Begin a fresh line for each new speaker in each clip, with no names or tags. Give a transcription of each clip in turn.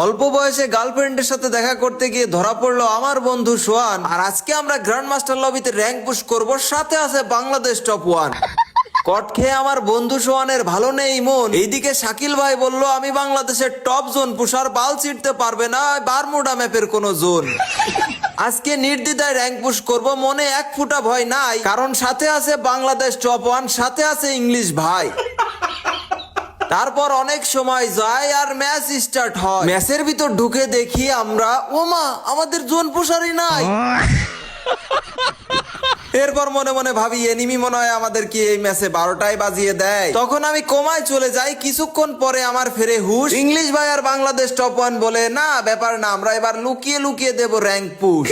অল্প বয়সে গার্লফ্রেন্ডের সাথে দেখা করতে গিয়ে ধরা পড়লো আমার বন্ধু সোহান। আর আজকে আমরা গ্র্যান্ড মাস্টার লবিতে র্যাঙ্ক পুশ করব, সাথে আছে বাংলাদেশ টপ 1। কট খেয়ে আমার বন্ধু সোহানের ভালো নেই মন। এইদিকে শাকিল ভাই বলল আমি বাংলাদেশের টপ জোন পুষার, বাল ছিটতে পারবে না বারমুডা ম্যাপের কোন জোন। আজকে নির্দ্বিধায় র্যাঙ্ক পুশ করব, মনে এক ফুটা ভয় নাই, কারণ সাথে আছে বাংলাদেশ টপ 1, সাথে আছে ইংলিশ ভাই। তারপর অনেক সময় যায় আর ম্যাচ স্টার্ট হয়। ম্যাচের ভিতর ঢুকে দেখি আমরা, ওমা আমাদের জোন পুষারই নাই। এরপর মনে মনে ভাবি এনিমি মনে হয় আমাদেরকে এই ম্যাচে 12টায় বাজিয়ে দেয়। তখন আমি কোমায় চলে যাই। কিছুক্ষণ পরে আমার ফেরে হুশ। ইংলিশ ভাই আর বাংলাদেশ টপ 1 বলে না ব্যাপার না, আমরা এবার লুকিয়ে লুকিয়ে দেব র্যাঙ্ক পুশ।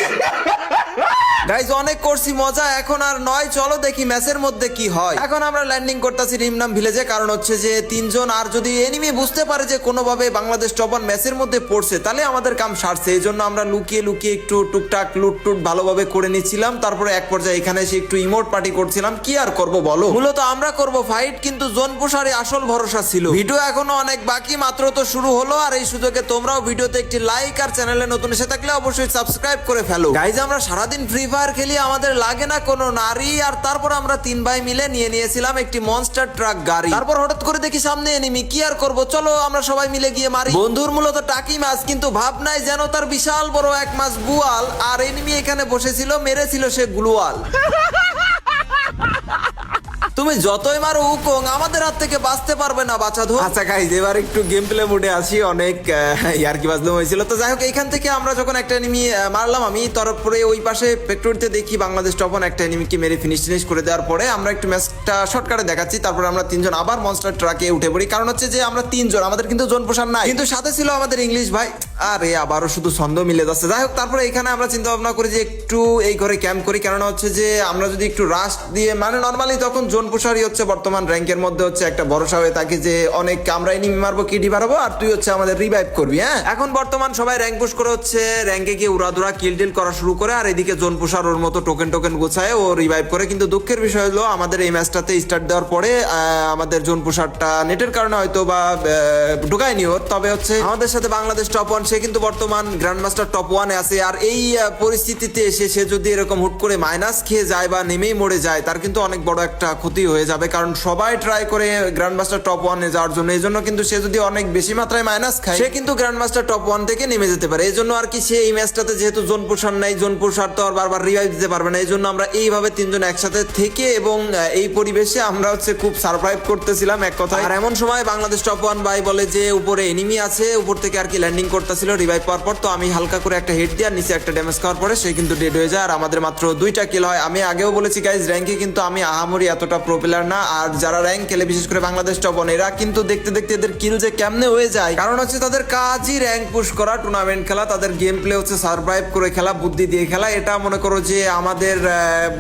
গাইজ অনেক করছি মজা, এখন আর নয়, চলো দেখি ম্যাচের মধ্যে কি হয়। এখন আমরা ল্যান্ডিং করতেছি রিমনাম ভিলেজে, কারণ হচ্ছে যে 3 জন, আর যদি এনিমি বুঝতে পারে যে কোনোভাবে বাংলাদেশ টপ 1 ম্যাচের মধ্যে পড়ছে তাহলে আমাদের কাম সারছে। এই জন্য আমরা লুকিয়ে লুকিয়ে একটু টুকটাক লুট টুট ভালোভাবে করে নিচ্ছিলাম। তারপরে এক পর্যায়ে এখানে এসে একটু ইমোট পার্টি করছিলাম। কি আর করব বলো, মূলত আমরা করব ফাইট, কিন্তু জোন পুষারে আসল ভরসা ছিল। ভিডিও এখনো অনেক বাকি, মাত্র তো শুরু হলো। আর এই সুযোগে তোমরাও ভিডিওতে একটি লাইক আর চ্যানেলে নতুন এসে থাকলে অবশ্যই সাবস্ক্রাইব করে ফেলো। গাইজ আমরা সারাদিন ফ্রি ফায়ার খেলি, আমাদের লাগে না কোনো নারী। আর তারপর আমরা 3 ভাই মিলে নিয়েছিলাম একটি মনস্টার ট্রাক গাড়ি। তারপর হঠাৎ করে দেখি সামনে এনিমি, কি আর করব চলো আমরা সবাই মিলে গিয়ে মারি। বন্ধুর মূলত টাকি মাছ, কিন্তু ভাব নাই যেন তার বিশাল বড় এক মাছ বুয়াল। আর এনিমি এখানে বসেছিল, মেরেছিল সে গ্লুয়াল। তুমি যতই মারো উকং আমাদের হাত থেকে বাঁচতে পারবে না বাঁচাধো। আচ্ছা গাইজ এবার একটু গেম প্লে মুডে আসি, অনেক ইয়ার্কি বাজলাম হয়েছিল। তো যাই হোক, এইখান থেকে আমরা যখন একটা এনিমি মারলাম আমি, তারপরে ওই পাশে ফ্যাক্টরিতে দেখি বাংলাদেশ টপ 1 একটা এনিমিকে মেরে ফিনিশ করে দেওয়ার পরে আমরা একটু ম্যাচটা শর্টকাটে দেখাচ্ছি। তারপরে আমরা 3 জন আবার মনস্টার ট্রাকে উঠে পড়ি, কারণ হচ্ছে যে আমরা 3 জন, আমাদের কিন্তু জোন পোষার নাই, কিন্তু সাথে ছিল আমাদের ইংলিশ ভাই। আরে আবারও শুধু ছন্দ মিলে যাচ্ছে। যাই হোক, তারপরে এখানে আমরা চিন্তা ভাবনা করি যে একটু এই ঘরে ক্যাম্প করি, কারণ হচ্ছে যে আমরা যদি একটু রাশ দিয়ে, মানে নর্মালি তখন জোন পুষারই হচ্ছে বর্তমান র্যাঙ্কের মধ্যে হচ্ছে একটা ভরসা হয়ে থাকে যে অনেক আমরা এনিমি মারবো, কিডি মারবো, আর তুই হচ্ছে আমাদের রিভাইভ করবি। হ্যাঁ, এখন বর্তমান সবাই র্যাঙ্ক পুশ করে হচ্ছে র্যাঙ্কে গিয়ে উড়াদুরা কিল টিল করা শুরু করে, আর এদিকে জোন পুষার ওর মতো টোকেন টোকেন গোছায় ও রিভাইভ করে। কিন্তু দুঃখের বিষয় হলো আমাদের এই ম্যাচটাতে স্টার্ট দেওয়ার পরে আমাদের জোন পুষারটা নেটের কারণে হয়তো বা ঢুকায়নি ওর, তবে হচ্ছে আমাদের সাথে বাংলাদেশ টপ 1 সে কিন্তু বর্তমান গ্র্যান্ড মাস্টার টপ 1 এ আছে। আর এই পরিস্থিতিতে এসে সে যদি এরকম হুট করে মাইনাস খেয়ে যায় বা নেমেই মরে যায়, তার কিন্তু অনেক বড় একটা ক্ষতি হয়ে যাবে, কারণ সবাই ট্রাই করে গ্র্যান্ড মাস্টার টপ 1 এ যাওয়ার জন্য। এই জন্য কিন্তু সে যদি অনেক বেশি মাত্রায় মাইনাস খায়, সে কিন্তু গ্র্যান্ড মাস্টার টপ 1 থেকে নেমে যেতে পারে। এই জন্য আর কি সে এই ম্যাচটাতে যেহেতু জোন পুষার নাই, জোন পুষার তো আর বারবার রিভাইভ দিতে পারবে না, এই জন্য আমরা এইভাবে 3 জন একসাথে থেকে এবং এই পরিবেশে আমরা হচ্ছে খুব সারপ্রাইভ করতেছিলাম এক কথায়। আর এমন সময় বাংলাদেশ টপ 1 ভাই বলে যে উপরে এনিমি আছে, উপর থেকে আর কি ল্যান্ডিং করতেছিল রিভাইভ পাওয়ার পর। তো আমি হালকা করে একটা হেড দিয়ে নিচে একটা ড্যামেজ খাওয়ার পরে সে কিন্তু ডেড হয়ে যায়, আর আমাদের মাত্র 2টা কিল হয়। আমি আগেও বলেছি গাইজ, র্যাঙ্কে কিন্তু আমি আহামরি এতটা প্রো প্লেয়ার না, আর যারা র্যাঙ্ক খেলে বিশেষ করে বাংলাদেশ টপ 1 এরা কিন্তু দেখতে দেখতে এদের কিল যে কেমনে হয়ে যায়, কারণ হচ্ছে তাদের কাজই র্যাঙ্ক পুশ করা, টুর্নামেন্ট খেলা, তাদের গেম প্লে হচ্ছে সারভাইভ করে খেলা, বুদ্ধি দিয়ে খেলা। এটা মনে করো যে আমাদের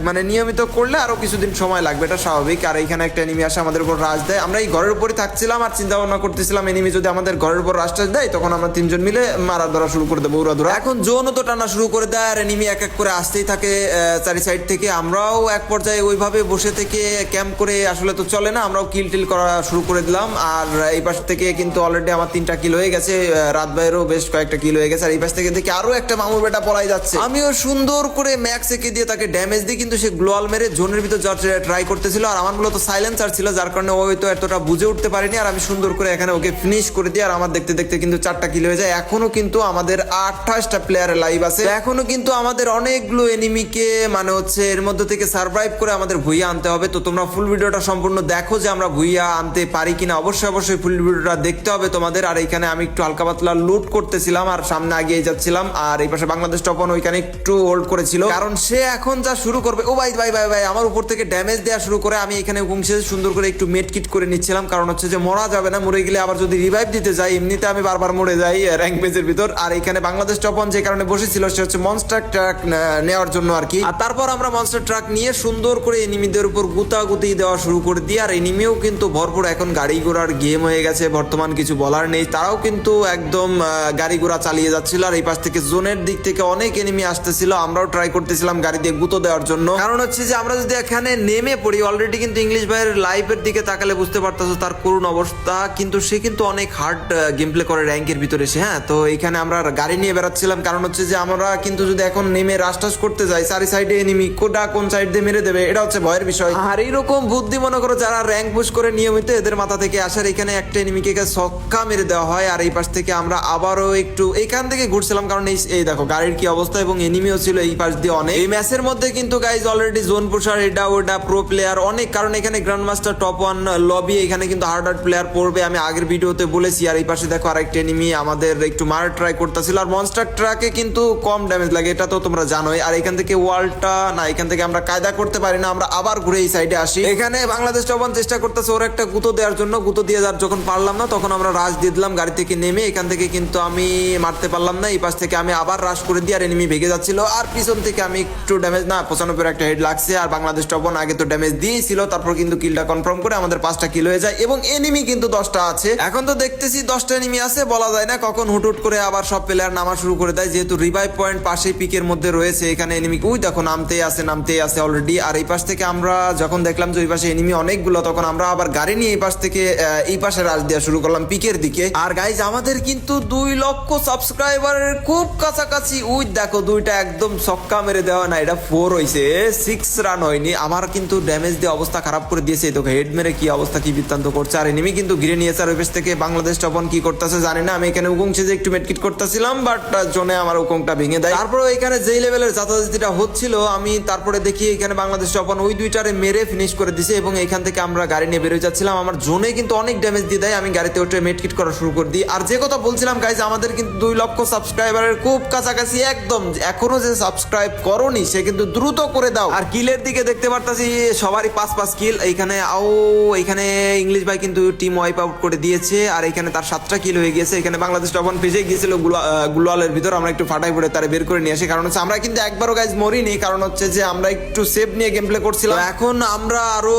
মানে নিয়মিত করলে আরো কিছুদিন সময় লাগবে, এটা স্বাভাবিক। আর এইখানে একটা এনিমি আসে আমাদের উপর রাশ দেয়, আমরা এই ঘরের উপরই থাকছিলাম আর চিন্তা ভাবনা করতেছিলাম এনিমি যদি আমাদের ঘরের উপর রাশ দেয় তখন আমরা 3 জন মিলে মারা ধরা শুরু করে দেবো উড়াধুরা। এখন জোনও তো টানা শুরু করে দেয়, আর এনিমি এক এক করে আসতেই থাকে চারি সাইড থেকে। আমরাও এক পর্যায়ে ওইভাবে বসে থেকে ক্যাম্প করে আসলে তো চলে না, আমরাও কিল টিল করা শুরু করে দিলাম। আর এই পাশ থেকে কিন্তু অলরেডি আমার 3টা কিল হয়ে গেছে, রাত বাইরেও বেশ কয়েকটা কিল হয়ে গেছে। আর এই পাশ থেকে দেখি আরো একটা মামুর বেটা পলাই যাচ্ছে, আমিও সুন্দর করে ম্যাক্স একে দিয়ে তাকে ড্যামেজ দিই, কিন্তু সে গ্লোয়াল মেরে জোনের ভিতর যাওয়ার ট্রাই করতেছিল। আর আমার মূলত সাইলেন্সার ছিল, যার কারণে ও হয়তো এতটা বুঝে উঠতে পারেনি। আর আমি সুন্দর করে এখানে ওকে ফিনিশ করে দিই, আর আমার দেখতে দেখতে কিন্তু 4টা কিল হয়ে যায়। এখনো কিন্তু আমাদের 28টা প্লেয়ার লাইভ আছে, এখনো কিন্তু আমাদের অনেকগুলো এনিমিকে মানে হচ্ছে এর মধ্যে থেকে সারভাইভ করে আমাদের ভুইয়া আনতে হবে। তো তোমরা ফুল ভিডিওটা সম্পূর্ণ দেখো যে আমরা ভুইয়া আনতে পারি কিনা, অবশ্যই ফুল ভিডিওটা দেখতে হবে তোমাদের। আর এখানে আমি একটু হালকা পাতলা লুট করতেছিলাম আর সামনে আগিয়ে যাচ্ছিলাম। আর এই পাশে বাংলাদেশ টপ 1 ওইখানে একটু হোল্ড করেছিল, কারণ সে এখন যা শুরু করবে। ও ভাই ভাই ভাই ভাই আমার উপর থেকে ড্যামেজ দেওয়া শুরু করে, আমি এখানে ঘুমছে সুন্দর করে একটু মেড কিট করে নিচ্ছিলাম, কারণ হচ্ছে যে মরা যাবে না, মরে গেলে আবার যদি রিভাইভ দিতে যাই এমনিতে আমি বারবার মরে যাই র্যাঙ্ক ম্যাচের ভিতর। আর এখানে বাংলাদেশ টপ 1 যে কারণে বসেছিল সে হচ্ছে মনস্টার ট্রাক নেওয়ার জন্য আর কি। আর তারপর আমরা মনস্টার ট্রাক নিয়ে সুন্দর করে এনিমিদের উপর গুতাগুতি দেওয়া শুরু করে দিই। আর এনিমিও কিন্তু ভরপুর এখন গাড়ি ঘোড়ার গেম হয়ে গেছে, বর্তমান কিছু বলার নেই, তারাও কিন্তু একদম গাড়ি ঘোড়া চালিয়ে যাচ্ছিল। আর এই পাশ থেকে জোনের দিক থেকে অনেক এনিমি আসতেছিল, আমরাও ট্রাই করতেছিলাম গাড়ি দিয়ে গুতো দেওয়ার জন্য, কারণ হচ্ছে যে আমরা যদি এখানে নেমে পড়ি, অলরেডি কিন্তু ইংলিশ ভাইয়ের লাইভের দিকে তাকালে বুঝতে পারতেছো তার করুণ অবস্থা, কিন্তু সে কিন্তু অনেক হার্ড গেম প্লে করে র্যাঙ্কের ভিতরে এসে। হ্যাঁ, তো এখানে আমরা গাড়ি নিয়ে বেড়াচ্ছিলাম, কারণ হচ্ছে যে আমরা কিন্তু যদি এখন নেমে রাস্টাস করতে যাই চারি সাইডে এনিমি, কোন সাইড দিয়ে মেরে দেবে, এটা হচ্ছে ভয়ের বিষয়। আর এইরকম বুদ্ধি মনে করো যারা র্যাঙ্ক পুশ করে নিয়মিত, এদের মাথা থেকে আসার এখানে একটা এনিমিকে ছক্কা মেরে দেওয়া হয়। আর এই পাশ থেকে আমরা আবারও একটু এখান থেকে ঘুরছিলাম, কারণ এই দেখো গাড়ির কি অবস্থা, এবং এনিমিও ছিল এই পাশ দিয়ে অনেক। এই ম্যাচের মধ্যে কিন্তু গাইজ অলরেডি জোন পুশার, এটা ওটা প্রো প্লেয়ার অনেক, কারণ এখানে গ্র্যান্ড মাস্টার টপ 1 লবি, এখানে কিন্তু হার্ড প্লেয়ার পড়বে, আমি আগের ভিডিওতে বলেছি। আর এই পাশে দেখো আরেকটা এনিমি আমাদের একটু মার ট্রাই করতেছিল। আর মনস্টার ট্রাকে কিন্তু কম ড্যামেজ লাগে, এটা তো তোমরা জানোই। আর এখান থেকে ওয়ালটা না, এখান থেকে আমরা কায়দা করতে পারি না, আমরা আবার ঘুরে এই সাইডে আসি। এখানে বাংলাদেশ টপ 1 চেষ্টা করতেছে ওর একটা গুঁতো দেওয়ার জন্য, গুঁতো দিয়ে যার যখন পারলাম না তখন আমরা রাশ দিয়ে দিলাম গাড়ি থেকে নেমে। এখান থেকে কিন্তু আমি মারতে পারলাম না, এই পাশ থেকে আমি আবার রাশ করে দিই, আর এনিমি ভেগে যাচ্ছিল। আর পিছন থেকে আমি একটু ড্যামেজ না 95 একটা হেড লাগছে। আর বাংলাদেশ টপ 1 আগে তো ড্যামেজ দিয়েছিল, তারপর কিন্তু কিলটা কনফার্ম করে আমাদের 5টা কিল হয়ে যায়, এবং এনিমি কিন্তু 10টা আছে। এখন তো দেখতেছি 10টা এনিমি আছে, বলা যায় না কখন হুট করে আবার সব প্লেয়ার নামা শুরু করে দেয়, যেহেতু রিভাইভ পয়েন্ট পাশেই পিকের মধ্যে রয়েছে। এখানে এনিমি ওই দেখো নামতেই আছে অলরেডি। আর এই পাশ থেকে আমরা যখন দেখলাম যে ওই পাশে এনিমি অনেকগুলো, তখন আমরা আবার গাড়ি নিয়ে এই পাশ থেকে এই পাশে রাশ দেওয়া শুরু করলাম পিকের দিকে। আর গাইজ আমাদের কিন্তু 2 লক্ষ সাবস্ক্রাইবারের খুব কাছাকাছি। ওই দেখো 2টা একদম ছক্কা মেরে দেওয়া, না এটা 4 হয়েছে, 6 রান হয়নি। আমার কিন্তু ড্যামেজ দিয়ে অবস্থা খারাপ করে দিয়েছে, তো হেড মেরে কি অবস্থা কি বৃত্তান্ত করছে। আর এনিমি কিন্তু ঘিরে নিয়েছে। আর ওই পাশ থেকে বাংলাদেশ টপ 1 কি করতেছে জানি না, আমি এখানে উকুং যে একটু মেডকিট করতেছিলাম, বাট জোনে আমার উকুংটা ভেঙে দেয়। তারপরে এখানে যেই লেভেলের জাতাজাতিটা হচ্ছিল, আমি তারপরে দেখি এখানে বাংলাদেশ টপ 1 ওই 2টারে মেরে ফিনিশ করে দিছে, এবং এখান থেকে আমরা গাড়ি নিয়ে বেরোয় যাচ্ছিলাম। আমার জোনে কিন্তু অনেক ড্যামেজ দিয়ে দেয়, আমি গাড়িতে উঠে মেডকিট করা শুরু করে দিই। আর যে কথা বলছিলাম গাইজ, আমাদের কিন্তু 2 লক্ষ সাবস্ক্রাইবারের খুব কাছাকাছি একদম। এখনো যে সাবস্ক্রাইব করোনি সে কিন্তু দ্রুত করে দাও। আর কিলের দিকে দেখতে পারতাছি সবারই 5 কিল। এইখানে ইংলিশ ভাই কিন্তু টিম ওয়াইপ আউট করে দিয়েছে, আর এখানে তার 7টা কিল হয়ে গেছে। এখানে বাংলাদেশ টপ 1 ফেসে গিয়েছিল গুলালের ভিতর, আমরা একটু ফাটাই পড়ে তারা বের করে নিয়ে আসি, কারণ হচ্ছে আমরা কিন্তু একবারও গাইজ মরিনি, কারণ হচ্ছে যে আমরা একটু সেভ নিয়ে গেম প্লে করছিলাম। এখন আমরা আরো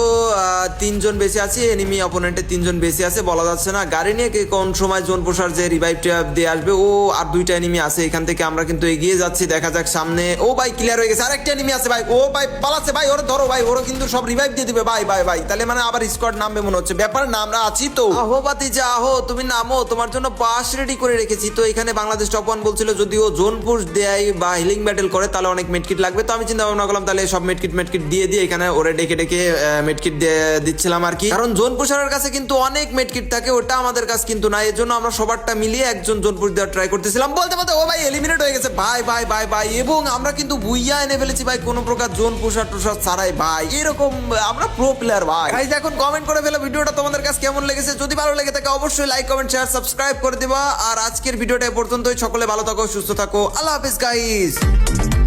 3 জন বেঁচে আছি, এনিমি অপোনেন্টে 3 জন বেঁচে আছে, বলা যাচ্ছে না গাড়ি নিয়ে কোন সময় জোন পোষার যে রিভাইভটা দিয়ে আসবে। আর 2টা এনিমি আছে, এখান থেকে আমরা কিন্তু এগিয়ে যাচ্ছি, দেখা যাক সামনে। ভাই ক্লিয়ার হয়ে গেছে, আরেকটা এনিমি আছে ভাই, ভাই পালাচ্ছে ভাই, ওরে ধরো ভাই, ওরা কিন্তু সব রিভাইভ দিয়ে দিবে ভাই। তাহলে মানে আবার স্কোয়াড নামবে মনে হচ্ছে, ব্যাপার না আমরা আছি তো। আহো বাতিজা আহো, তুমি নামো, তোমার জন্য পাস রেডি করে রেখেছি। তো এখানে বাংলাদেশ টপ 1 বলছিল যদিও জোন পুশ দেয় বা হিলিং ব্যাটেল করে তাহলে অনেক মেডকিট লাগবে, তো আমি চিন্তা ভাবনা করলাম তাহলে সব মেডকিট দিয়ে এখানে ওরে ডেকে মেডকিট দিচ্ছিলাম আর কি, কারণ জোন পুশারের কাছে কিন্তু অনেক মেডকিট থাকে, ওটা আমাদের কাছে কিন্তু না। এর জন্য আমরা সবারটা মিলিয়ে একজন জোন পুশ দেওয়ার ট্রাই করতেছিলাম, বলতে ভাই এলিমিনেট হয়ে গেছে ভাই। এবং আমরা কিন্তু বুইয়া এনে ফেলেছি ভাই, কোনো প্রকার জোন পুশার টুশার ছাড়াই ভাই, এরকম আমরা প্রো প্লেয়ার ভাই। এখন কমেন্ট করে ফেলো ভিডিওটা তোমাদের কাছে কেমন লেগেছে, যদি ভালো লেগে থাকে অবশ্যই লাইক কমেন্ট শেয়ার সাবস্ক্রাইব করে দিবা। আর আজকের ভিডিওটা পর্যন্তই, সকলে ভালো থাকো সুস্থ থাকো, আল্লাহ হাফেজ গাইস।